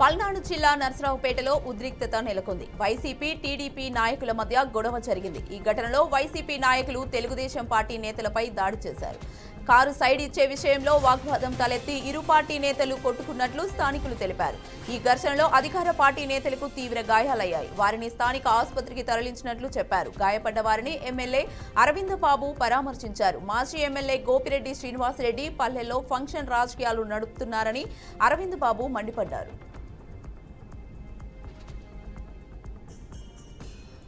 పల్నాడు జిల్లా నర్సరావుపేటలో ఉద్రిక్తత నెలకొంది. వైసీపీ, టీడీపీ నాయకుల మధ్య గొడవ జరిగింది. ఈ ఘటనలో వైసీపీ నాయకులు తెలుగుదేశం పార్టీ నేతలపై దాడి చేశారు. కారు సైడ్ ఇచ్చే విషయంలో వాగ్వాదం తలెత్తి ఇరు పార్టీ నేతలు కొట్టుకున్నట్లు స్థానికులు తెలిపారు. ఈ ఘర్షణలో అధికార పార్టీ నేతలకు తీవ్ర గాయాలయ్యాయి. వారిని స్థానిక ఆసుపత్రికి తరలించినట్లు చెప్పారు. గాయపడ్డ వారిని ఎమ్మెల్యే అరవింద బాబు పరామర్శించారు. మాజీ ఎమ్మెల్యే గోపిరెడ్డి శ్రీనివాసరెడ్డి పల్లెల్లో ఫంక్షన్ రాజకీయాలు నడుపుతున్నారని అరవింద బాబు మండిపడ్డారు.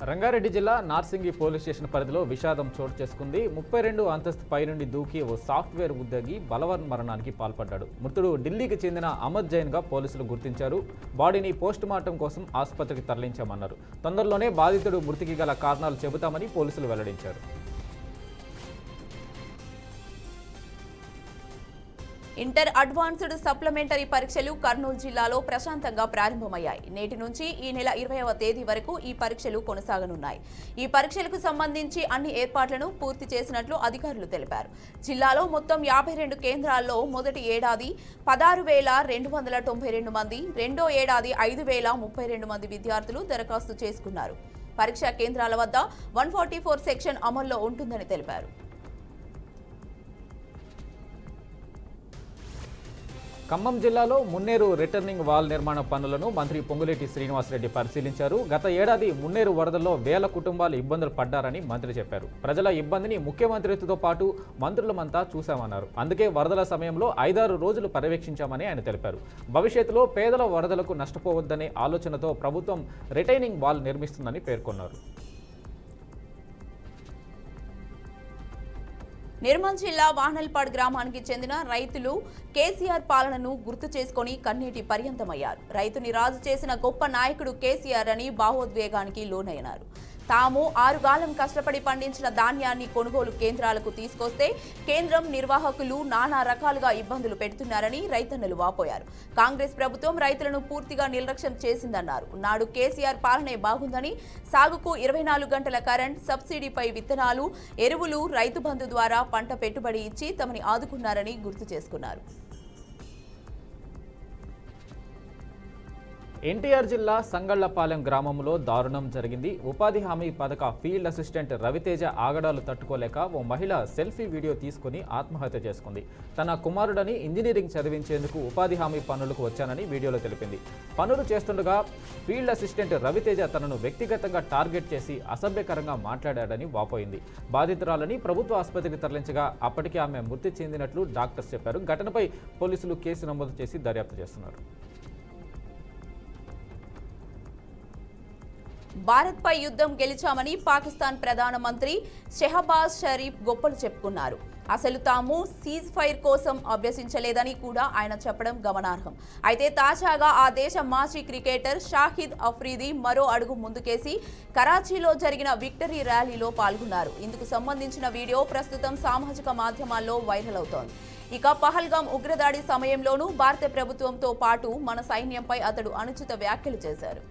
రంగారెడ్డి జిల్లా నార్సింగి పోలీస్ స్టేషన్ పరిధిలో విషాదం చోటు చేసుకుంది. 32 అంతస్తు పైనుండి దూకి ఓ సాఫ్ట్వేర్ ఉద్యోగి బలవన్మరణానికి పాల్పడ్డాడు. మృతుడు ఢిల్లీకి చెందిన అమద్ జైన్గా పోలీసులు గుర్తించారు. బాడీని పోస్టుమార్టం కోసం ఆసుపత్రికి తరలించామన్నారు. తొందరలోనే బాధితుడు మృతికి గల కారణాలు చెబుతామని పోలీసులు వెల్లడించారు. ఇంటర్ అడ్వాన్స్డ్ సప్లిమెంటరీ పరీక్షలు కర్నూలు జిల్లాలో ప్రశాంతంగా ప్రారంభమయ్యాయి. నేటి నుంచి ఈ నెల 20వ తేదీ వరకు ఈ పరీక్షలు కొనసాగనున్నాయి. ఈ పరీక్షలకు సంబంధించి అన్ని ఏర్పాట్లను పూర్తి చేసినట్లు అధికారులు తెలిపారు. జిల్లాలో మొత్తం 52 కేంద్రాల్లో మొదటి ఏడాది 16,292 మంది, రెండో ఏడాది 5,032 మంది విద్యార్థులు దరఖాస్తు చేసుకున్నారు. పరీక్షా కేంద్రాల వద్ద 144 సెక్షన్ అమల్లో ఉంటుందని తెలిపారు. ఖమ్మం జిల్లాలో మున్నేరు రిటర్నింగ్ వాల్ నిర్మాణ పనులను మంత్రి పొంగులేటి శ్రీనివాసరెడ్డి పరిశీలించారు. గత ఏడాది మున్నేరు వరదల్లో వేల కుటుంబాలు ఇబ్బందులు పడ్డారని మంత్రి చెప్పారు. ప్రజల ఇబ్బందిని ముఖ్యమంత్రితో పాటు మంత్రులమంతా చూశామన్నారు. అందుకే వరదల సమయంలో 5-6 రోజులు పర్యవేక్షించామని ఆయన తెలిపారు. భవిష్యత్తులో పేదల వరదలకు నష్టపోవద్దనే ఆలోచనతో ప్రభుత్వం రిటైనింగ్ వాల్ నిర్మిస్తుందని పేర్కొన్నారు. నిర్మల్ జిల్లా వాహనల్పాడ్ గ్రామానికి చెందిన రైతులు కేసీఆర్ పాలనను గుర్తు చేసుకుని కన్నీటి పర్యంతమయ్యారు. రైతుని రాజు చేసిన గొప్ప నాయకుడు కేసీఆర్ అని భావోద్వేగానికి లోనయ్యారు. తాము 6 కాలం కష్టపడి పండించిన ధాన్యాన్ని కొనుగోలు కేంద్రాలకు తీసుకొస్తే కేంద్రం నిర్వాహకులు నానా రకాలుగా ఇబ్బందులు పెడుతున్నారని రైతన్నలు వాపోయారు. కాంగ్రెస్ ప్రభుత్వం రైతులను పూర్తిగా నిర్లక్ష్యం చేసిందన్నారు. నాడు కేసీఆర్ పాలనే బాగుందని, సాగుకు 24 గంటల కరెంట్, సబ్సిడీపై విత్తనాలు, ఎరువులు, రైతు బంధు ద్వారా పంట పెట్టుబడి ఇచ్చి తమని ఆదుకున్నారని గుర్తు చేసుకున్నారు. ఎన్టీఆర్ జిల్లా సంగళ్లపాలెం గ్రామంలో దారుణం జరిగింది. ఉపాధి హామీ పథక ఫీల్డ్ అసిస్టెంట్ రవితేజ ఆగడాలు తట్టుకోలేక ఓ మహిళ సెల్ఫీ వీడియో తీసుకుని ఆత్మహత్య చేసుకుంది. తన కుమారుడని ఇంజనీరింగ్ చదివించేందుకు ఉపాధి హామీ పనులకు వచ్చానని వీడియోలో తెలిపింది. పనులు చేస్తుండగా ఫీల్డ్ అసిస్టెంట్ రవితేజ తనను వ్యక్తిగతంగా టార్గెట్ చేసి అసభ్యకరంగా మాట్లాడాడని వాపోయింది. బాధితురాలని ప్రభుత్వ ఆసుపత్రికి తరలించగా అప్పటికే ఆమె మృతి చెందినట్లు డాక్టర్స్ చెప్పారు. ఘటనపై పోలీసులు కేసు నమోదు చేసి దర్యాప్తు చేస్తున్నారు. భారత్పై యుద్ధం గెలిచామని పాకిస్తాన్ ప్రధానమంత్రి షెహబాజ్ షరీఫ్ గొప్పలు చెప్పుకున్నారు. అసలు తాము సీజ్ ఫైర్ కోసం అభ్యసించలేదని కూడా ఆయన చెప్పడం గమనార్హం. అయితే తాజాగా ఆ దేశ మాజీ క్రికెటర్ షాహిద్ అఫ్రీది మరో అడుగు ముందుకేసి కరాచీలో జరిగిన విక్టరీ ర్యాలీలో పాల్గొన్నారు. ఇందుకు సంబంధించిన వీడియో ప్రస్తుతం సామాజిక మాధ్యమాల్లో వైరల్ అవుతోంది. ఇక పహల్గాం ఉగ్రదాడి సమయంలోనూ భారత ప్రభుత్వంతో పాటు మన సైన్యంపై అతడు అనుచిత వ్యాఖ్యలు చేశారు.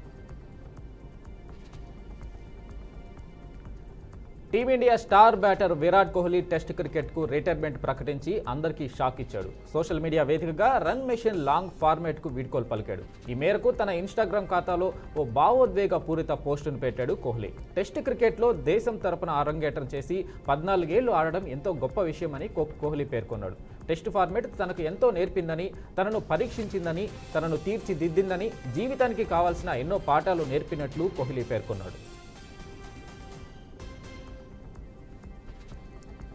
Team India star batter Virat Kohli test క్రికెట్కు రిటైర్మెంట్ ప్రకటించి అందరికీ షాక్ ఇచ్చాడు. సోషల్ మీడియా వేదికగా రన్ మెషిన్ లాంగ్ ఫార్మాట్కు వీడ్కోలు పలికాడు. ఈ మేరకు తన ఇన్స్టాగ్రామ్ ఖాతాలో ఓ భావోద్వేగ పూరిత పోస్టును పెట్టాడు కోహ్లీ. టెస్ట్ క్రికెట్లో దేశం తరపున అరంగేట్రం చేసి 14 ఏళ్లు ఆడడం ఎంతో గొప్ప విషయమని కోహ్లీ పేర్కొన్నాడు. టెస్ట్ ఫార్మాట్ తనకు ఎంతో నేర్పిందని, తనను పరీక్షించిందని, తనను తీర్చిదిద్దిందని, జీవితానికి కావాల్సిన ఎన్నో పాఠాలు నేర్పినట్లు కోహ్లీ పేర్కొన్నాడు.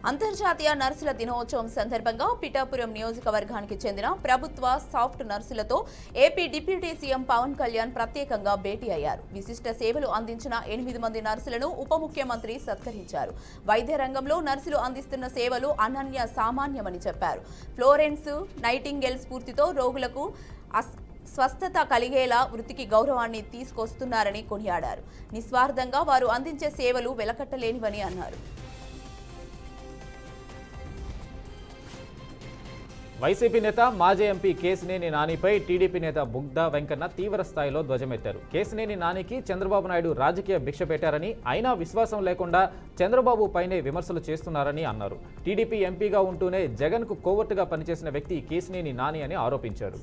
అంతర్జాతీయ నర్సుల దినోత్సవం సందర్భంగా పిఠాపురం నియోజకవర్గానికి చెందిన ప్రభుత్వ సాఫ్ట్ నర్సులతో AP deputy CM Pawan Kalyan ప్రత్యేకంగా భేటీ అయ్యారు. విశిష్ట సేవలు అందించిన 8 మంది నర్సులను ఉప ముఖ్యమంత్రి సత్కరించారు. వైద్య రంగంలో నర్సులు అందిస్తున్న సేవలు అనన్య సామాన్యమని చెప్పారు. ఫ్లోరెన్స్ నైటింగేల్ స్ఫూర్తితో రోగులకు స్వస్థత కలిగేలా వృత్తికి గౌరవాన్ని తీసుకొస్తున్నారని కొనియాడారు. నిస్వార్థంగా వారు అందించే సేవలు వెలకట్టలేనివని అన్నారు. వైసీపీ నేత మాజీ ఎంపీ కేశినేని నానిపై టీడీపీ నేత బుగ్దా వెంకన్న తీవ్ర స్థాయిలో ధ్వజమెత్తారు. కేశినేని నానికి చంద్రబాబు నాయుడు రాజకీయ భిక్ష పెట్టారని, అయినా విశ్వాసం లేకుండా చంద్రబాబు పైనే విమర్శలు చేస్తున్నారని అన్నారు. టీడీపీ ఎంపీగా ఉంటూనే జగన్కు కోవర్టుగా పనిచేసిన వ్యక్తి కేశినేని నాని అని ఆరోపించారు.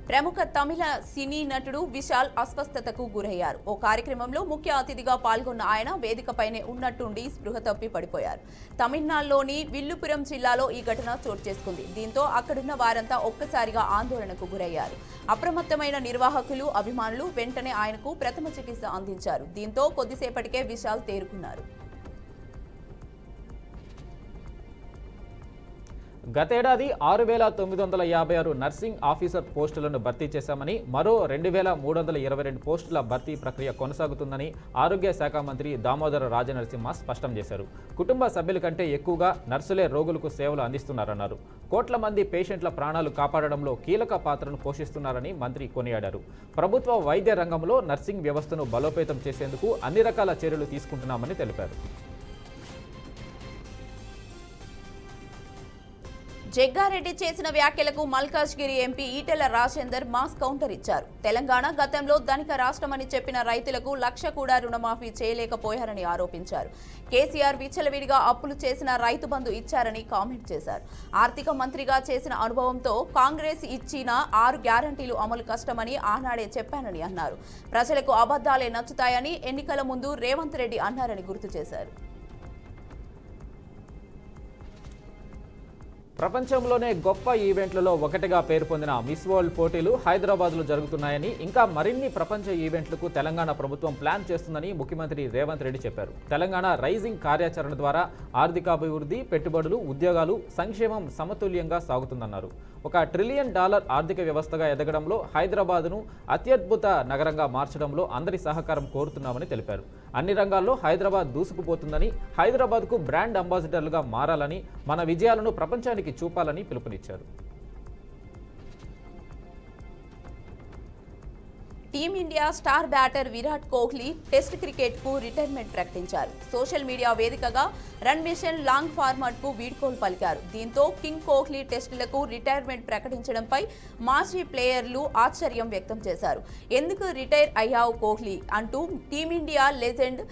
ప్రముఖ తమిళ సినీ నటుడు విశాల్ అస్వస్థతకు గురయ్యారు. ఓ కార్యక్రమంలో ముఖ్య అతిథిగా పాల్గొన్న ఆయన వేదికపైనే ఉన్నట్టుండి స్పృహ తప్పి పడిపోయారు. తమిళనాడులోని విల్లుపురం జిల్లాలో ఈ ఘటన చోటు చేసుకుంది. దీంతో అక్కడున్న వారంతా ఒక్కసారిగా ఆందోళనకు గురయ్యారు. అప్రమత్తమైన నిర్వాహకులు, అభిమానులు వెంటనే ఆయనకు ప్రథమ చికిత్స అందించారు. దీంతో కొద్దిసేపటికే విశాల్ తేరుకున్నారు. గతేడాది 6,956 నర్సింగ్ ఆఫీసర్ పోస్టులను భర్తీ చేశామని, మరో 2,322 పోస్టుల భర్తీ ప్రక్రియ కొనసాగుతుందని ఆరోగ్య శాఖ మంత్రి దామోదర రాజనరసింహ స్పష్టం చేశారు. కుటుంబ సభ్యుల కంటే ఎక్కువగా నర్సులే రోగులకు సేవలు అందిస్తున్నారన్నారు. కోట్ల మంది పేషెంట్ల ప్రాణాలు కాపాడడంలో కీలక పాత్రను పోషిస్తున్నారని మంత్రి కొనియాడారు. ప్రభుత్వ వైద్య రంగంలో నర్సింగ్ వ్యవస్థను బలోపేతం చేసేందుకు అన్ని రకాల చర్యలు తీసుకుంటున్నామని తెలిపారు. జగ్గారెడ్డి చేసిన వ్యాఖ్యలకు Malkajgiri MP Etela Rajender mass counter ఇచ్చారు. తెలంగాణ గతంలో ధనిక రాష్ట్రమని చెప్పిన రైతులకు 1,00,000 కూడా రుణమాఫీ చేయలేకపోయారని ఆరోపించారు. కేసీఆర్ విచ్చలవిడిగా అప్పులు చేసిన రైతు బంధు ఇచ్చారని కామెంట్ చేశారు. ఆర్థిక మంత్రిగా చేసిన అనుభవంతో కాంగ్రెస్ ఇచ్చిన 6 గ్యారంటీలు అమలు కష్టమని ఆనాడే చెప్పానని అన్నారు. ప్రజలకు అబద్ధాలే నచ్చుతాయని ఎన్నికల ముందు రేవంత్ రెడ్డి అన్నారని గుర్తు చేశారు. ప్రపంచంలోనే గొప్ప ఈవెంట్లలో ఒకటిగా పేరు పొందిన మిస్ వరల్డ్ పోటీలు హైదరాబాద్లో జరుగుతున్నాయని, ఇంకా మరిన్ని ప్రపంచ ఈవెంట్లకు తెలంగాణ ప్రభుత్వం ప్లాన్ చేస్తుందని ముఖ్యమంత్రి రేవంత్ రెడ్డి చెప్పారు. తెలంగాణ రైజింగ్ కార్యాచరణ ద్వారా ఆర్థికాభివృద్ధి, పెట్టుబడులు, ఉద్యోగాలు, సంక్షేమం సమతుల్యంగా సాగుతుందన్నారు. $1 ట్రిలియన్ ఆర్థిక వ్యవస్థగా ఎదగడంలో, హైదరాబాద్ను అత్యద్భుత నగరంగా మార్చడంలో అందరి సహకారం కోరుతున్నామని తెలిపారు. అన్ని రంగాల్లో హైదరాబాద్ దూసుకుపోతుందని, హైదరాబాద్కు బ్రాండ్ అంబాసిడర్లుగా మారాలని, మన విజయాలను ప్రపంచానికి చూపాలని పిలుపునిచ్చారు. Team India star batter Virat Kohli test cricket కు రిటైర్మెంట్ ప్రకటించారు. సోషల్ మీడియా వేదికగా రన్ మిషన్ లాంగ్ ఫార్మాట్ కు వీడ్కోలు పలికారు. దీంతో కింగ్ కోహ్లీ టెస్టులకు రిటైర్మెంట్ ప్రకటించడంపై మాజీ ప్లేయర్లు ఆశ్చర్యం వ్యక్తం చేశారు. ఎందుకు రిటైర్ అయ్యావు కోహ్లీ అంటూ team India legend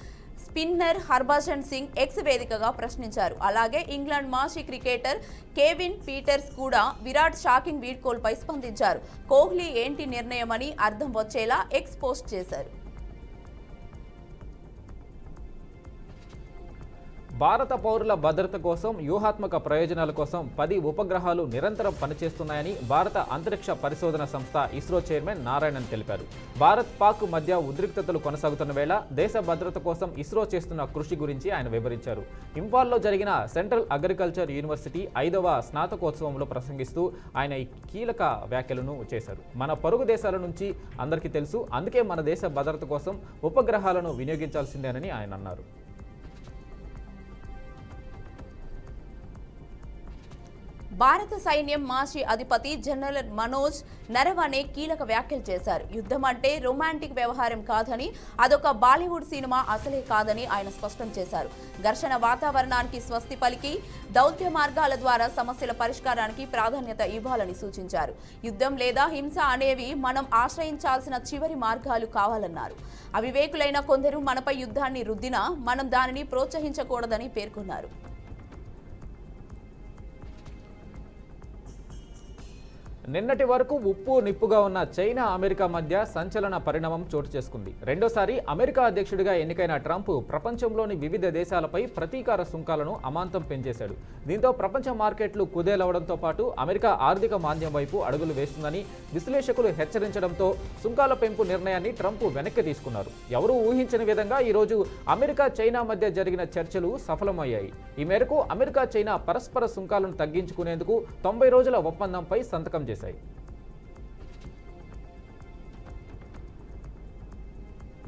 spinner Harbhajan Singh X వేదికగా ప్రశ్నించారు. అలాగే ఇంగ్లాండ్ మాజీ క్రికెటర్ కేవిన్ పీటర్స్ కూడా విరాట్ షాకింగ్ వీడ్కోల్పై స్పందించారు. కోహ్లీ ఏంటి నిర్ణయమని అర్థం వచ్చేలా ఎక్స్ పోస్ట్ చేశారు. భారత పౌరుల భద్రత కోసం, వ్యూహాత్మక ప్రయోజనాల కోసం 10 ఉపగ్రహాలు నిరంతరం పనిచేస్తున్నాయని భారత అంతరిక్ష పరిశోధన సంస్థ ఇస్రో చైర్మన్ నారాయణన్ తెలిపారు. భారత్, పాక్ మధ్య ఉద్రిక్తతలు కొనసాగుతున్న వేళ దేశ భద్రత కోసం ఇస్రో చేస్తున్న కృషి గురించి ఆయన వివరించారు. ఇంఫాల్లో జరిగిన సెంట్రల్ అగ్రికల్చర్ యూనివర్సిటీ 5వ స్నాతకోత్సవంలో ప్రసంగిస్తూ ఆయన ఈ కీలక వ్యాఖ్యలను చేశారు. మన పొరుగు దేశాల నుంచి అందరికీ తెలుసు, అందుకే మన దేశ భద్రత కోసం ఉపగ్రహాలను వినియోగించాల్సిందేనని ఆయన అన్నారు. భారత సైన్యం మాజీ అధిపతి జనరల్ మనోజ్ నరవణే కీలక వ్యాఖ్యలు చేశారు. యుద్ధం అంటే రొమాంటిక్ వ్యవహారం కాదని, అదొక బాలీవుడ్ సినిమా అసలే కాదని ఆయన స్పష్టం చేశారు. ఘర్షణ వాతావరణానికి స్వస్తి పలికి దౌత్య మార్గాల ద్వారా సమస్యల పరిష్కారానికి ప్రాధాన్యత ఇవ్వాలని సూచించారు. యుద్ధం లేదా హింస అనేవి మనం ఆశ్రయించాల్సిన చివరి మార్గాలు కావాలన్నారు. అవివేకులైన కొందరు మనపై యుద్ధాన్ని రుద్దినా మనం దానిని ప్రోత్సహించకూడదని పేర్కొన్నారు. నిన్నటి వరకు ఉప్పు నిప్పుగా ఉన్న చైనా, అమెరికా మధ్య సంచలన పరిణామం చోటు చేసుకుంది. రెండోసారి అమెరికా అధ్యక్షుడిగా ఎన్నికైన ట్రంప్ ప్రపంచంలోని వివిధ దేశాలపై ప్రతీకార సుంకాలను అమాంతం పెంచేశాడు. దీంతో ప్రపంచ మార్కెట్లు కుదేలవడంతో పాటు అమెరికా ఆర్థిక మాంద్యం వైపు అడుగులు వేస్తుందని విశ్లేషకులు హెచ్చరించడంతో సుంకాల పెంపు నిర్ణయాన్ని ట్రంప్ వెనక్కి తీసుకున్నారు. ఎవరూ ఊహించని విధంగా ఈరోజు అమెరికా, చైనా మధ్య జరిగిన చర్చలు సఫలమయ్యాయి. ఈ మేరకు అమెరికా, చైనా పరస్పర సుంకాలను తగ్గించుకునేందుకు 90 రోజుల ఒప్పందంపై సంతకం చేశాయి.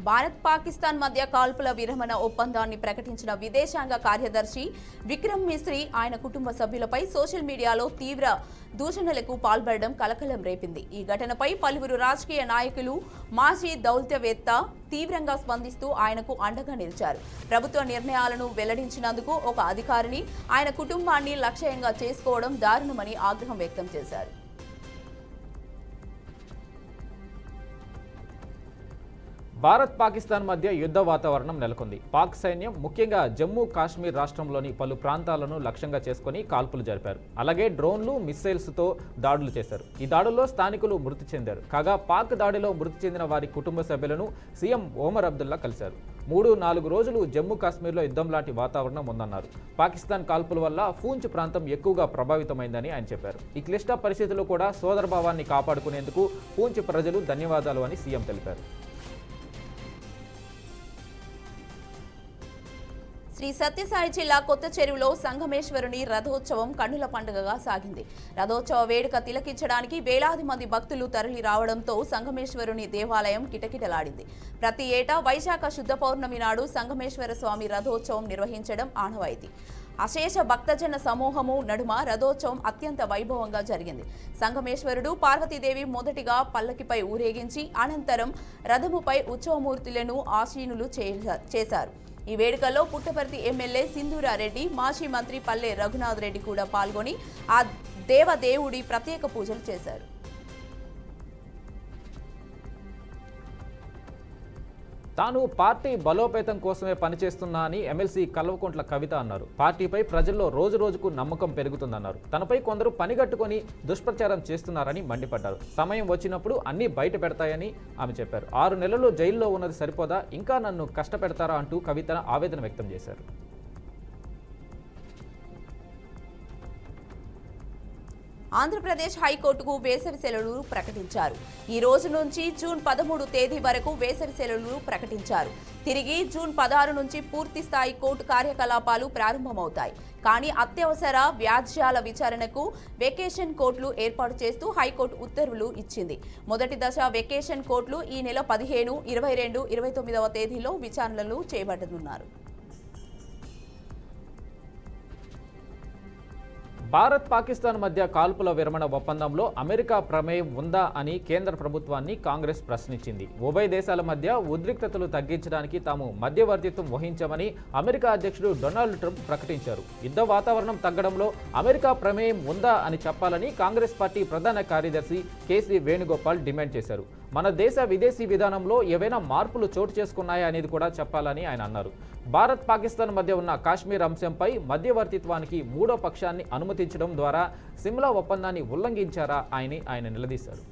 భారత్, పాకిస్తాన్ మధ్య కాల్పుల విరమణ ఒప్పందాన్ని ప్రకటించిన విదేశాంగ కార్యదర్శి విక్రమ్ మిస్రీ ఆయన కుటుంబ సభ్యులపై సోషల్ మీడియాలో తీవ్ర దూషణలకు పాల్పడడం కలకలం రేపింది. ఈ ఘటనపై పలువురు రాజకీయ నాయకులు, మాజీ దౌత్యవేత్త తీవ్రంగా స్పందిస్తూ ఆయనకు అండగా నిలిచారు. ప్రభుత్వ నిర్ణయాలను వెల్లడించినందుకు ఒక అధికారిని, ఆయన కుటుంబాన్ని లక్ష్యంగా చేసుకోవడం దారుణమని ఆగ్రహం వ్యక్తం చేశారు. భారత్ పాకిస్తాన్ మధ్య యుద్ధ వాతావరణం నెలకొంది. పాక్ సైన్యం ముఖ్యంగా జమ్మూ కాశ్మీర్ రాష్ట్రంలోని పలు ప్రాంతాలను లక్ష్యంగా చేసుకుని కాల్పులు జరిపారు. అలాగే డ్రోన్లు, మిస్సైల్స్తో దాడులు చేశారు. ఈ దాడుల్లో స్థానికులు మృతి చెందారు. కాగా పాక్ దాడిలో మృతి చెందిన వారి కుటుంబ సభ్యులను సీఎం ఒమర్ అబ్దుల్లా కలిశారు. 3-4 రోజులు జమ్మూ కాశ్మీర్లో యుద్ధం లాంటి వాతావరణం ఉందన్నారు. పాకిస్తాన్ కాల్పుల వల్ల పూంచ్ ప్రాంతం ఎక్కువగా ప్రభావితమైందని ఆయన చెప్పారు. ఈ క్లిష్ట పరిస్థితుల్లో కూడా సోదరభావాన్ని కాపాడుకునేందుకు పూంచ్ ప్రజలు ధన్యవాదాలు అని సీఎం తెలిపారు. శ్రీ సత్యసాయి జిల్లా కొత్త చెరువులో సంగమేశ్వరుని రథోత్సవం కన్నుల పండుగగా సాగింది. రథోత్సవ వేడుక తిలకించడానికి వేలాది మంది భక్తులు తరలి రావడంతో సంగమేశ్వరుని దేవాలయం కిటకిటలాడింది. ప్రతి ఏటా వైశాఖ శుద్ధ పౌర్ణమి నాడు సంగమేశ్వర స్వామి రథోత్సవం నిర్వహించడం ఆనవాయితీ. అశేష భక్తజన సమూహము నడుమ రథోత్సవం అత్యంత వైభవంగా జరిగింది. సంగమేశ్వరుడు పార్వతీదేవి మొదటిగా పల్లకిపై ఊరేగించి అనంతరం రథముపై ఉత్సవమూర్తులను ఆశీనులు చేశారు. ఈ వేడుకల్లో పుట్టపర్తి ఎమ్మెల్యే సింధూరారెడ్డి, మాజీ మంత్రి పల్లె రఘునాథ్ రెడ్డి కూడా పాల్గొని ఆ దేవదేవుడి ప్రత్యేక పూజలు చేశారు. తాను పార్టీ బలోపేతం కోసమే పనిచేస్తున్నా అని ఎమ్మెల్సీ కల్వకుంట్ల కవిత అన్నారు. పార్టీపై ప్రజల్లో రోజురోజుకు నమ్మకం పెరుగుతుందన్నారు. తనపై కొందరు పనిగట్టుకొని దుష్ప్రచారం చేస్తున్నారని మండిపడ్డారు. సమయం వచ్చినప్పుడు అన్నీ బయట పెడతాయని ఆమె చెప్పారు. 6 నెలలు జైల్లో ఉన్నది సరిపోదా, ఇంకా నన్ను కష్టపెడతారా అంటూ కవిత ఆవేదన వ్యక్తం చేశారు. ఆంధ్రప్రదేశ్ హైకోర్టుకు వేసవి సెలవులు ప్రకటించారు. ఈ రోజు నుంచి జూన్ 13 తేదీ వరకు వేసవి సెలవులు ప్రకటించారు. తిరిగి జూన్ 16 నుంచి పూర్తి స్థాయి కోర్టు కార్యకలాపాలు ప్రారంభమవుతాయి. కానీ అత్యవసర వ్యాజ్యాల విచారణకు వెకేషన్ కోర్టులు ఏర్పాటు చేస్తూ హైకోర్టు ఉత్తర్వులు ఇచ్చింది. మొదటి దశ వెకేషన్ కోర్టులు ఈ నెల 15, 22, 29వ తేదీలో విచారణలు చేపట్టనున్నారు. భారత్ పాకిస్తాన్ మధ్య కాల్పుల విరమణ ఒప్పందంలో అమెరికా ప్రమేయం ఉందా అని కేంద్ర ప్రభుత్వాన్ని కాంగ్రెస్ ప్రశ్నించింది. ఉభయ దేశాల మధ్య ఉద్రిక్తతలు తగ్గించడానికి తాము మధ్యవర్తిత్వం వహించామని అమెరికా అధ్యక్షుడు డొనాల్డ్ ట్రంప్ ప్రకటించారు. యుద్ధ వాతావరణం తగ్గడంలో అమెరికా ప్రమేయం ఉందా అని చెప్పాలని కాంగ్రెస్ పార్టీ ప్రధాన కార్యదర్శి కేసీ వేణుగోపాల్ డిమాండ్ చేశారు. మన దేశ విదేశీ విధానంలో ఏవైనా మార్పులు చోటు చేసుకున్నాయా అనేది కూడా చెప్పాలని ఆయన అన్నారు. భారత్ పాకిస్తాన్ మధ్య ఉన్న కాశ్మీర్ అంశంపై మధ్యవర్తిత్వానికి మూడో పక్షాన్ని అనుమతించడం ద్వారా సిమ్లా ఒప్పందాన్ని ఉల్లంఘించారా అని ఆయన నిలదీశారు.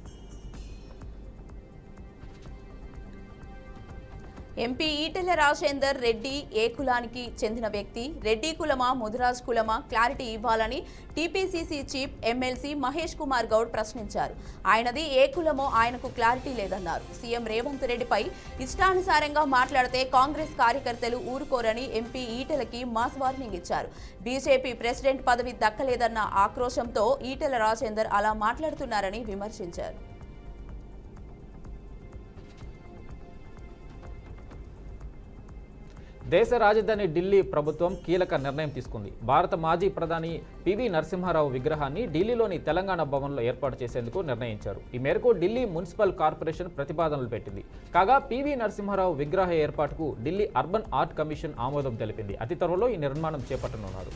ఎంపీ ఈటెల రాజేందర్ రెడ్డి ఏ కులానికి చెందిన వ్యక్తి, రెడ్డి కులమా ముదిరాజ్ కులమా క్లారిటీ ఇవ్వాలని TPCC chief MLC Mahesh Kumar Goud ప్రశ్నించారు. ఆయనది ఏ కులమో ఆయనకు క్లారిటీ లేదన్నారు. సీఎం రేవంత్ రెడ్డిపై ఇష్టానుసారంగా మాట్లాడితే కాంగ్రెస్ కార్యకర్తలు ఊరుకోరని ఎంపీ ఈటెలకి మాస్ వార్నింగ్ ఇచ్చారు. బీజేపీ ప్రెసిడెంట్ పదవి దక్కలేదన్న ఆక్రోశంతో ఈటెల రాజేందర్ అలా మాట్లాడుతున్నారని విమర్శించారు. దేశ రాజధాని ఢిల్లీ ప్రభుత్వం కీలక నిర్ణయం తీసుకుంది. భారత మాజీ ప్రధాని పివి నరసింహారావు విగ్రహాన్ని ఢిల్లీలోని తెలంగాణ భవన్లో ఏర్పాటు చేసేందుకు నిర్ణయించారు. ఈ మేరకు ఢిల్లీ మున్సిపల్ కార్పొరేషన్ ప్రతిపాదనలు పెట్టింది. కాగా పివి నరసింహారావు విగ్రహ ఏర్పాటుకు ఢిల్లీ అర్బన్ ఆర్ట్ కమిషన్ ఆమోదం తెలిపింది. అతి త్వరలో ఈ నిర్మాణం చేపట్టనున్నారు.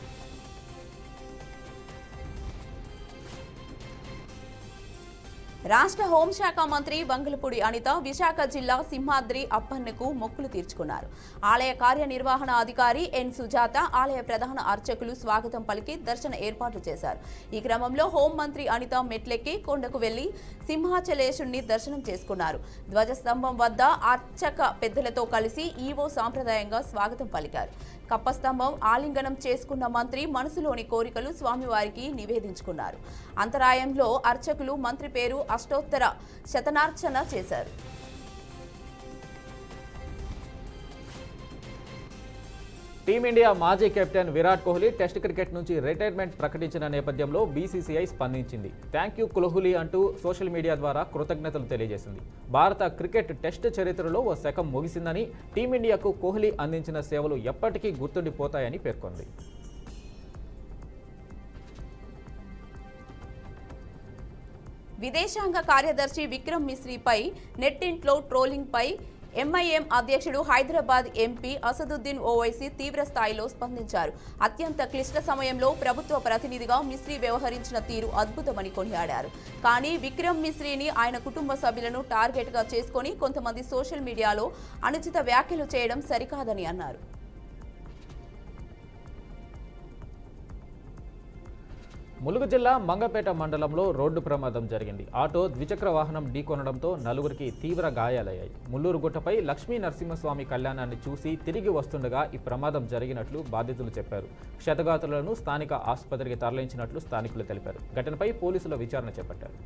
రాష్ట్ర హోంశాఖ మంత్రి వంగలపూడి అనిత విశాఖ జిల్లా సింహాద్రి అప్పన్నకు మొక్కులు తీర్చుకున్నారు. ఆలయ కార్యనిర్వహణ అధికారి ఎన్ సుజాత, ఆలయ ప్రధాన అర్చకులు స్వాగతం పలికి దర్శన ఏర్పాట్లు చేశారు. ఈ క్రమంలో హోంమంత్రి అనిత మెట్లెక్కి కొండకు వెళ్లి సింహాచలేశుణ్ణి దర్శనం చేసుకున్నారు. ధ్వజస్తంభం వద్ద అర్చక పెద్దలతో కలిసి ఈవో సాంప్రదాయంగా స్వాగతం పలికారు. కప్పస్తంభం ఆలింగనం చేసుకున్న మంత్రి మనసులోని కోరికలు స్వామివారికి నివేదించుకున్నారు. అంతరాయంలో అర్చకులు మంత్రి పేరు అష్టోత్తర శతనార్చన చేశారు. టీమిండియా మాజీ captain Virat Kohli test cricket నుంచి రిటైర్మెంట్ ప్రకటించిన నేపథ్యంలో బీసీసీఐ స్పందించింది. థ్యాంక్ యూ కోహ్లీ అంటూ సోషల్ మీడియా ద్వారా కృతజ్ఞతలు తెలియజేసింది. భారత క్రికెట్ టెస్ట్ చరిత్రలో ఓ శకం ముగిసిందని, టీమిండియాకు కోహ్లీ అందించిన సేవలు ఎప్పటికీ గుర్తుండిపోతాయని పేర్కొంది. విదేశాంగ కార్యదర్శి విక్రమ్ మిశ్రీపై నెట్టింట్లో ట్రోలింగ్పై ఎంఐఎం అధ్యక్షుడు హైదరాబాద్ ఎంపీ అసదుద్దీన్ ఓవైసీ తీవ్ర స్థాయిలో స్పందించారు. అత్యంత క్లిష్ట సమయంలో ప్రభుత్వ ప్రతినిధిగా మిస్రీ వ్యవహరించిన తీరు అద్భుతమని కొనియాడారు. కానీ విక్రమ్ మిస్రీని ఆయన కుటుంబ సభ్యులను టార్గెట్గా చేసుకుని కొంతమంది సోషల్ మీడియాలో అనుచిత వ్యాఖ్యలు చేయడం సరికాదని అన్నారు. ములుగు జిల్లా మంగపేట మండలంలో రోడ్డు ప్రమాదం జరిగింది. ఆటో ద్విచక్ర వాహనం ఢీకొనడంతో నలుగురికి తీవ్ర గాయాలయ్యాయి. ముల్లూరు గుట్టపై లక్ష్మీ నరసింహస్వామి కళ్యాణాన్ని చూసి తిరిగి వస్తుండగా ఈ ప్రమాదం జరిగినట్లు బాధితులు చెప్పారు. క్షతగాత్రులను స్థానిక ఆసుపత్రికి తరలించినట్లు స్థానికులు తెలిపారు. ఘటనపై పోలీసులు విచారణ చేపట్టారు.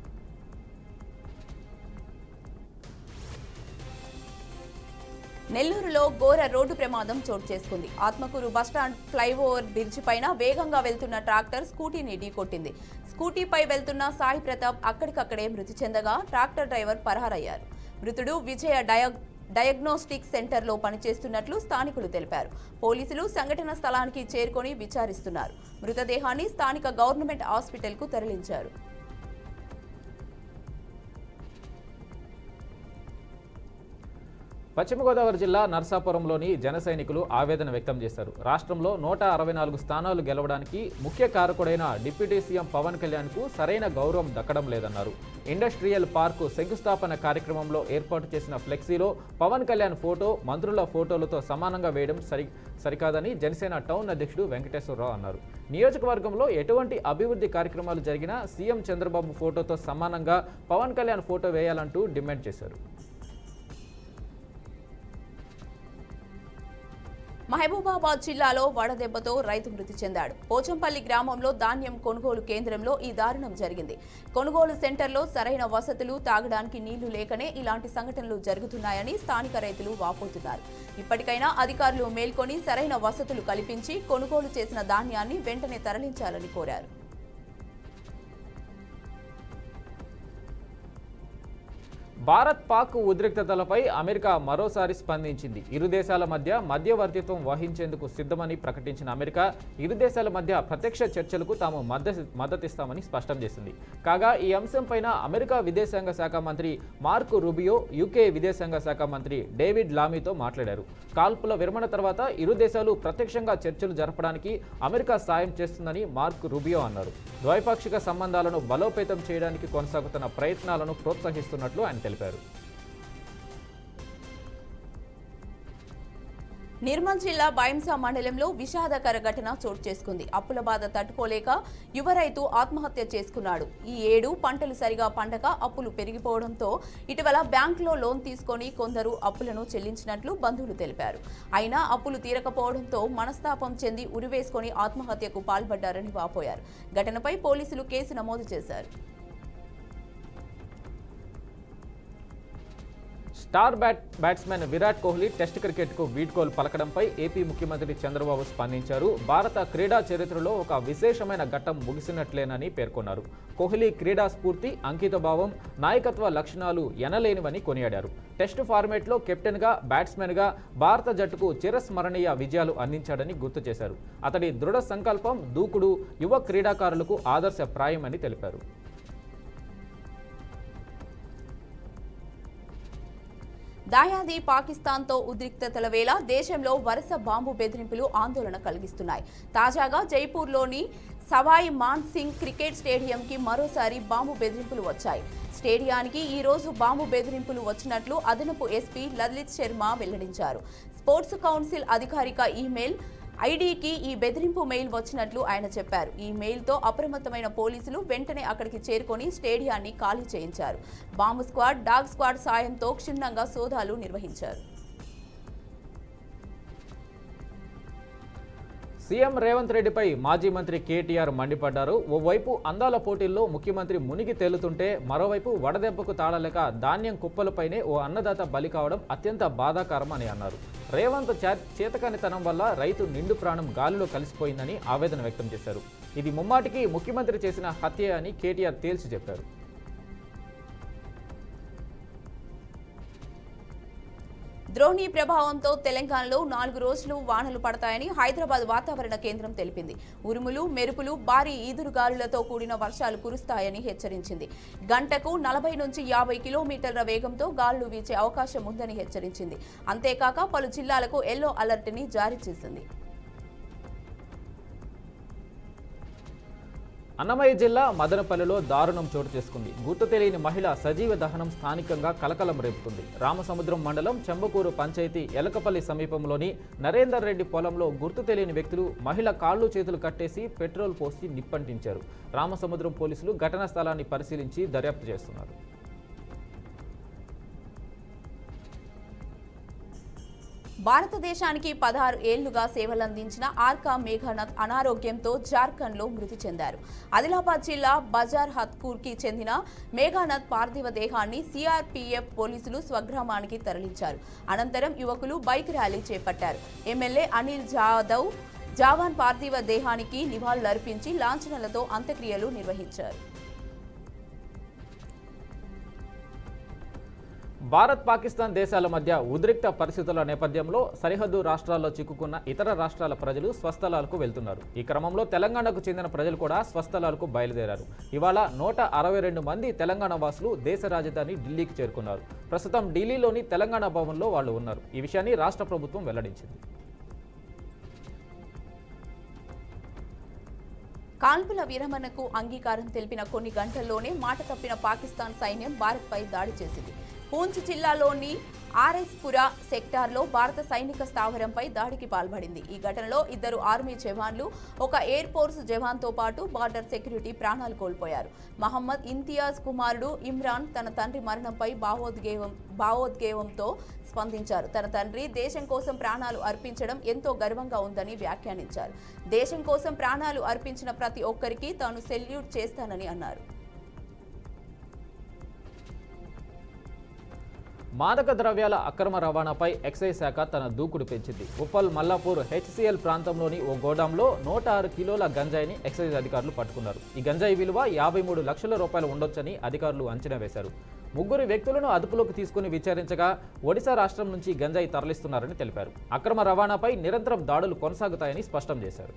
నెల్లూరులో ఘోర రోడ్డు ప్రమాదం చోటు చేసుకుంది. ఆత్మకూరు బస్టాండ్ ఫ్లైఓవర్ బ్రిడ్జి పైన వేగంగా వెళ్తున్న ట్రాక్టర్ స్కూటీని ఢీకొట్టింది. స్కూటీపై వెళ్తున్న సాయి ప్రతాప్ అక్కడికక్కడే మృతి చెందగా ట్రాక్టర్ డ్రైవర్ పరారయ్యారు. మృతుడు విజయ డయాగ్నోస్టిక్ సెంటర్లో పనిచేస్తున్నట్లు స్థానికులు తెలిపారు. పోలీసులు సంఘటన స్థలానికి చేరుకొని విచారిస్తున్నారు. మృతదేహాన్ని స్థానిక గవర్నమెంట్ హాస్పిటల్కు తరలించారు. పశ్చిమ గోదావరి జిల్లా నర్సాపురంలోని జన సైనికులు ఆవేదన వ్యక్తం చేశారు. రాష్ట్రంలో 164 స్థానాలు గెలవడానికి ముఖ్య కారకుడైన డిప్యూటీ సీఎం పవన్ కళ్యాణ్కు సరైన గౌరవం దక్కడం లేదన్నారు. ఇండస్ట్రియల్ పార్కు శంకుస్థాపన కార్యక్రమంలో ఏర్పాటు చేసిన ఫ్లెక్సీలో పవన్ కళ్యాణ్ ఫోటో మంత్రుల ఫోటోలతో సమానంగా వేయడం సరికాదని జనసేన టౌన్ అధ్యక్షుడు వెంకటేశ్వరరావు అన్నారు. నియోజకవర్గంలో ఎటువంటి అభివృద్ధి కార్యక్రమాలు జరిగినా సీఎం చంద్రబాబు ఫోటోతో సమానంగా పవన్ కళ్యాణ్ ఫోటో వేయాలంటూ డిమాండ్ చేశారు. మహబూబాబాద్ జిల్లాలో వడదెబ్బతో రైతు మృతి చెందాడు. పోచంపల్లి గ్రామంలో ధాన్యం కొనుగోలు కేంద్రంలో ఈ దారుణం జరిగింది. కొనుగోలు సెంటర్లో సరైన వసతులు, తాగడానికి నీళ్లు లేకనే ఇలాంటి సంఘటనలు జరుగుతున్నాయని స్థానిక రైతులు వాపోతున్నారు. ఇప్పటికైనా అధికారులు మేల్కొని సరైన వసతులు కల్పించి కొనుగోలు చేసిన ధాన్యాన్ని వెంటనే తరలించాలని కోరారు. భారత్ పాక్ ఉద్రిక్తతలపై అమెరికా మరోసారి స్పందించింది. ఇరు దేశాల మధ్య మధ్యవర్తిత్వం వహించేందుకు సిద్ధమని ప్రకటించిన అమెరికా ఇరు దేశాల మధ్య ప్రత్యక్ష చర్చలకు తాము మద్దతిస్తామని స్పష్టం చేసింది. కాగా ఈ అంశంపైన అమెరికా విదేశాంగ శాఖ మంత్రి మార్క్ రూబియో యూకే విదేశాంగ శాఖ మంత్రి డేవిడ్ లామీతో మాట్లాడారు. కాల్పుల విరమణ తర్వాత ఇరు దేశాలు ప్రత్యక్షంగా చర్చలు జరపడానికి అమెరికా సాయం చేస్తుందని మార్క్ రూబియో అన్నారు. ద్వైపాక్షిక సంబంధాలను బలోపేతం చేయడానికి కొనసాగుతున్న ప్రయత్నాలను ప్రోత్సహిస్తున్నట్లు ఆయన తెలిపారు. నిర్మల్ జిల్లా బైంసా మండలంలో విషాదకర ఘటన చోటు చేసుకుంది. అప్పుల బాధ తట్టుకోలేక యువ రైతు ఆత్మహత్య చేసుకున్నాడు. ఈ ఏడు పంటలు సరిగా పండక అప్పులు పెరిగిపోవడంతో ఇటీవల బ్యాంకులో లోన్ తీసుకొని కొందరు అప్పులను చెల్లించినట్లు బంధువులు తెలిపారు. అయినా అప్పులు తీరకపోవడంతో మనస్తాపం చెంది ఉరివేసుకొని ఆత్మహత్యకు పాల్పడ్డారని వాపోయారు. ఘటనపై పోలీసులు కేసు నమోదు చేశారు. Star batsmen Virat Kohli test క్రికెట్కు వీడ్కోలు పలకడంపై ఏపీ ముఖ్యమంత్రి చంద్రబాబు స్పందించారు. భారత క్రీడా చరిత్రలో ఒక విశేషమైన ఘట్టం ముగిసినట్లేనని పేర్కొన్నారు. కోహ్లీ క్రీడా స్ఫూర్తి, అంకితభావం, నాయకత్వ లక్షణాలు ఎనలేనివని కొనియాడారు. టెస్ట్ ఫార్మేట్లో కెప్టెన్గా, బ్యాట్స్మెన్గా భారత జట్టుకు చిరస్మరణీయ విజయాలు అందించాడని గుర్తు చేశారు. అతడి దృఢ సంకల్పం, దూకుడు యువ క్రీడాకారులకు ఆదర్శప్రాయమని తెలిపారు. దాయాది పాకిస్తాన్తో ఉద్రిక్తతల వేళ దేశంలో వరుస బాంబు బెదిరింపులు ఆందోళన కలిగిస్తున్నాయి. తాజాగా జైపూర్లోని సవాయి మాన్ సింగ్ క్రికెట్ స్టేడియంకి మరోసారి బాంబు బెదిరింపులు వచ్చాయి. స్టేడియానికి ఈ రోజు బాంబు బెదిరింపులు వచ్చినట్లు అదనపు ఎస్పీ లలిత్ శర్మ వెల్లడించారు. స్పోర్ట్స్ కౌన్సిల్ అధికారిక ఈమెయిల్ ఐడీకి ఈ బెదిరింపు మెయిల్ వచ్చినట్లు ఆయన చెప్పారు. ఈ మెయిల్తో అప్రమత్తమైన పోలీసులు వెంటనే అక్కడికి చేరుకొని స్టేడియాన్ని ఖాళీ చేయించారు. బాంబు స్క్వాడ్, డాగ్ స్క్వాడ్ సాయంతో క్షుణ్ణంగా సోదాలు నిర్వహించారు. సీఎం రేవంత్ రెడ్డిపై మాజీ మంత్రి కేటీఆర్ మండిపడ్డారు. ఓవైపు అందాల పోటీల్లో ముఖ్యమంత్రి మునిగి తేలుతుంటే మరోవైపు వడదెబ్బకు తాళలేక ధాన్యం కుప్పలపైనే ఓ అన్నదాత బలి కావడం అత్యంత బాధాకరం అని అన్నారు. రేవంత్ చేతకానితనం వల్ల రైతు నిండు ప్రాణం గాలిలో కలిసిపోయిందని ఆవేదన వ్యక్తం చేశారు. ఇది ముమ్మాటికి ముఖ్యమంత్రి చేసిన హత్య అని కేటీఆర్ తేల్చి చెప్పారు. ద్రోణి ప్రభావంతో తెలంగాణలో 4 రోజులు వానలు పడతాయని హైదరాబాద్ వాతావరణ కేంద్రం తెలిపింది. ఉరుములు, మెరుపులు, భారీ ఈదురుగాలులతో కూడిన వర్షాలు కురుస్తాయని హెచ్చరించింది. గంటకు 40 నుంచి 50 కిలోమీటర్ల వేగంతో గాలులు వీచే అవకాశం ఉందని హెచ్చరించింది. అంతేకాక పలు జిల్లాలకు ఎల్లో అలర్ట్ ని జారీ చేసింది. అన్నమయ్య జిల్లా మదనపల్లిలో దారుణం చోటు చేసుకుంది. గుర్తు తెలియని మహిళ సజీవ దహనం స్థానికంగా కలకలం రేపుతుంది. రామసముద్రం మండలం చెంబకూరు పంచాయతీ ఎలకపల్లి సమీపంలోని నరేందర్ రెడ్డి పొలంలో గుర్తు తెలియని వ్యక్తులు మహిళ కాళ్ళు చేతులు కట్టేసి పెట్రోల్ పోసి నిప్పంటించారు. రామసముద్రం పోలీసులు ఘటనా స్థలాన్ని పరిశీలించి దర్యాప్తు చేస్తున్నారు. భారతదేశానికి 16 ఏళ్లుగా సేవలందించిన ఆర్కా మేఘనాథ్ అనారోగ్యంతో జార్ఖండ్లో మృతి చెందారు. ఆదిలాబాద్ జిల్లా బజార్ హత్కూర్కి చెందిన మేఘనాథ్ పార్థివ దేహాన్ని సిఆర్పీఎఫ్ పోలీసులు స్వగ్రామానికి తరలించారు. అనంతరం యువకులు బైక్ ర్యాలీ చేపట్టారు. ఎమ్మెల్యే అనిల్ జాదవ్ జవాన్ పార్థివ దేహానికి నివాళులర్పించి లాంఛనాలతో అంత్యక్రియలు నిర్వహించారు. భారత్ పాకిస్తాన్ దేశాల మధ్య ఉద్రిక్త పరిస్థితుల నేపథ్యంలో సరిహద్దు రాష్ట్రాల్లో చిక్కుకున్న ఇతర రాష్ట్రాల ప్రజలు స్వస్థలాలకు వెళ్తున్నారు. ఈ క్రమంలో తెలంగాణకు చెందిన ప్రజలు కూడా స్వస్థలాలకు బయలుదేరారు. ఇవాళ 162 మంది తెలంగాణ వాసులు దేశ రాజధాని ఢిల్లీకి చేరుకున్నారు. ప్రస్తుతం ఢిల్లీలోని తెలంగాణ భవన్లో వాళ్ళు ఉన్నారు. ఈ విషయాన్ని రాష్ట్ర ప్రభుత్వం వెల్లడించింది. కాల్పుల విరమణకు అంగీకారం తెలిపిన కొన్ని గంటల్లోనే మాట తప్పిన పాకిస్తాన్ సైన్యం భారత్పై దాడి చేసింది. పూంచ్ జిల్లాలోని ఆర్ఎస్పురా సెక్టార్లో భారత సైనిక స్థావరంపై దాడికి పాల్పడింది. ఈ ఘటనలో 2 ఆర్మీ జవాన్లు, 1 ఎయిర్ ఫోర్స్ జవాన్తో పాటు బార్డర్ సెక్యూరిటీ ప్రాణాలు కోల్పోయారు. మహమ్మద్ ఇంతియాజ్ కుమారుడు ఇమ్రాన్ తన తండ్రి మరణంపై భావోద్వేగంతో స్పందించారు. తన తండ్రి దేశం కోసం ప్రాణాలు అర్పించడం ఎంతో గర్వంగా ఉందని వ్యాఖ్యానించారు. దేశం కోసం ప్రాణాలు అర్పించిన ప్రతి ఒక్కరికి తాను సెల్యూట్ చేస్తానని అన్నారు. మాదక ద్రవ్యాల అక్రమ రవాణాపై ఎక్సైజ్ శాఖ తన దూకుడు పెంచింది. ఉప్పల్ మల్లాపూర్ హెచ్సిఎల్ ప్రాంతంలోని ఓ గోడాంలో 106 కిలోల గంజాయిని ఎక్సైజ్ అధికారులు పట్టుకున్నారు. ఈ గంజాయి విలువ 53 లక్షల రూపాయలు ఉండొచ్చని అధికారులు అంచనా వేశారు. 3 వ్యక్తులను అదుపులోకి తీసుకుని విచారించగా ఒడిశా రాష్ట్రం నుంచి గంజాయి తరలిస్తున్నారని తెలిపారు. అక్రమ రవాణాపై నిరంతరం దాడులు కొనసాగుతాయని స్పష్టం చేశారు.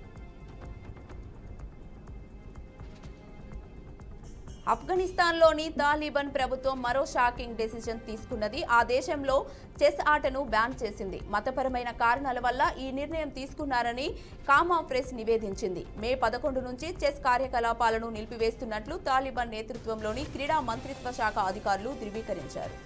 ఆఫ్ఘనిస్తాన్లోని తాలిబాన్ ప్రభుత్వం మరో షాకింగ్ డెసిజన్ తీసుకున్నది. ఆ దేశంలో చెస్ ఆటను బ్యాన్ చేసింది. మతపరమైన కారణాల వల్ల ఈ నిర్ణయం తీసుకున్నారని కామా ప్రెస్ నివేదించింది. మే 11 నుంచి చెస్ కార్యకలాపాలను నిలిపివేస్తున్నట్లు తాలిబాన్ నేతృత్వంలోని క్రీడా మంత్రిత్వ శాఖ అధికారులు ధృవీకరించారు.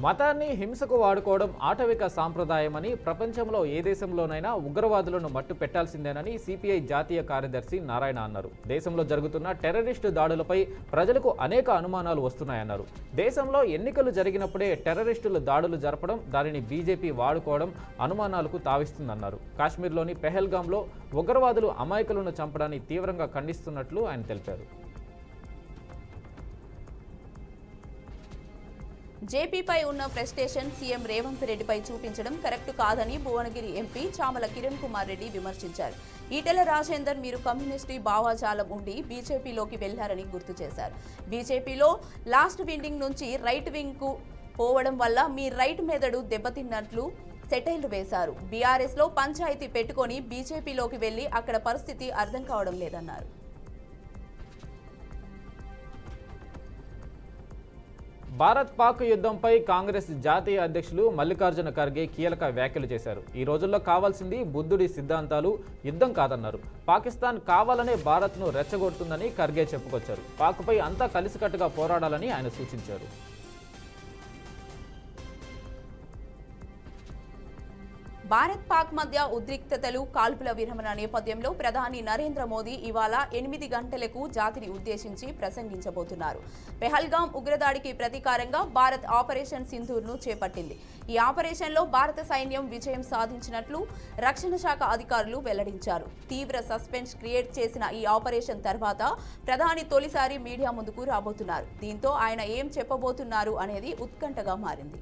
మతాన్ని హింసకు వాడుకోవడం ఆటవిక సాంప్రదాయమని, ప్రపంచంలో ఏ దేశంలోనైనా ఉగ్రవాదులను మట్టు పెట్టాల్సిందేనని సిపిఐ జాతీయ కార్యదర్శి నారాయణ అన్నారు. దేశంలో జరుగుతున్న టెర్రరిస్టు దాడులపై ప్రజలకు అనేక అనుమానాలు వస్తున్నాయన్నారు. దేశంలో ఎన్నికలు జరిగినప్పుడే టెర్రరిస్టులు దాడులు జరపడం, దానిని బీజేపీ వాడుకోవడం అనుమానాలకు తావిస్తుందన్నారు. కాశ్మీర్లోని పెహల్గాంలో ఉగ్రవాదులు అమాయకులను చంపడాన్ని తీవ్రంగా ఖండిస్తున్నట్లు ఆయన తెలిపారు. జేపీపై ఉన్న ఫ్రస్ట్రేషన్ సీఎం రేవంత్ రెడ్డిపై చూపించడం కరెక్ట్ కాదని భువనగిరి ఎంపీ చామల కిరణ్ కుమార్ రెడ్డి విమర్శించారు. ఈటెల రాజేందర్ మీరు కమ్యూనిస్టు భావజాలం ఉండి బీజేపీలోకి వెళ్లారని గుర్తు చేశారు. బీజేపీలో లాస్ట్ విండింగ్ నుంచి రైట్ వింగ్కు పోవడం వల్ల మీ రైట్ మెదడు దెబ్బతిన్నట్లు సెటైర్లు వేశారు. బీఆర్ఎస్లో పంచాయతీ పెట్టుకొని బీజేపీలోకి వెళ్లి అక్కడ పరిస్థితి అర్థం కావడం లేదన్నారు. భారత్ పాక్ యుద్ధంపై కాంగ్రెస్ జాతీయ అధ్యక్షులు మల్లికార్జున ఖర్గే కీలక వ్యాఖ్యలు చేశారు. ఈ రోజుల్లో కావాల్సింది బుద్ధుడి సిద్ధాంతాలు, యుద్ధం కాదన్నారు. పాకిస్తాన్ కావాలనే భారత్ను రెచ్చగొడుతుందని ఖర్గే చెప్పుకొచ్చారు. పాక్పై అంతా కలిసికట్టుగా పోరాడాలని ఆయన సూచించారు. భారత్ పాక్ మధ్య ఉద్రిక్తతలు, కాల్పుల విరమణ నేపథ్యంలో ప్రధాని నరేంద్ర మోదీ ఇవాళ 8 గంటలకు జాతిని ఉద్దేశించి ప్రసంగించబోతున్నారు. పెహల్గాం ఉగ్రదాడికి ప్రతీకారంగా భారత్ ఆపరేషన్ సింధూర్ను చేపట్టింది. ఈ ఆపరేషన్లో భారత సైన్యం విజయం సాధించినట్లు రక్షణ శాఖ అధికారులు వెల్లడించారు. తీవ్ర సస్పెన్స్ క్రియేట్ చేసిన ఈ ఆపరేషన్ తర్వాత ప్రధాని తొలిసారి మీడియా ముందుకు రాబోతున్నారు. దీంతో ఆయన ఏం చెప్పబోతున్నారు అనేది ఉత్కంఠగా మారింది.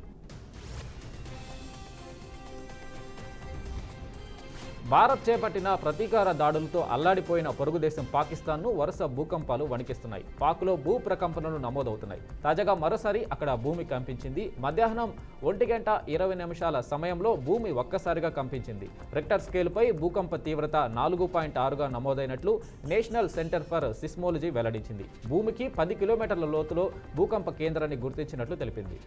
భారత్ చేపట్టిన ప్రతీకార దాడులతో అల్లాడిపోయిన పొరుగు దేశం పాకిస్తాన్ను వరుస భూకంపాలు వణికిస్తున్నాయి. పాక్లో భూ ప్రకంపనలు నమోదవుతున్నాయి. తాజాగా మరోసారి అక్కడ భూమి కంపించింది. మధ్యాహ్నం 1:20 సమయంలో భూమి ఒక్కసారిగా కంపించింది. రిక్టర్ స్కేలుపై భూకంప తీవ్రత 4.6గా నమోదైనట్లు నేషనల్ సెంటర్ ఫర్ సిస్మోలజీ వెల్లడించింది. భూమికి 10 కిలోమీటర్ల లోతులో భూకంప కేంద్రాన్ని గుర్తించినట్లు తెలిపింది.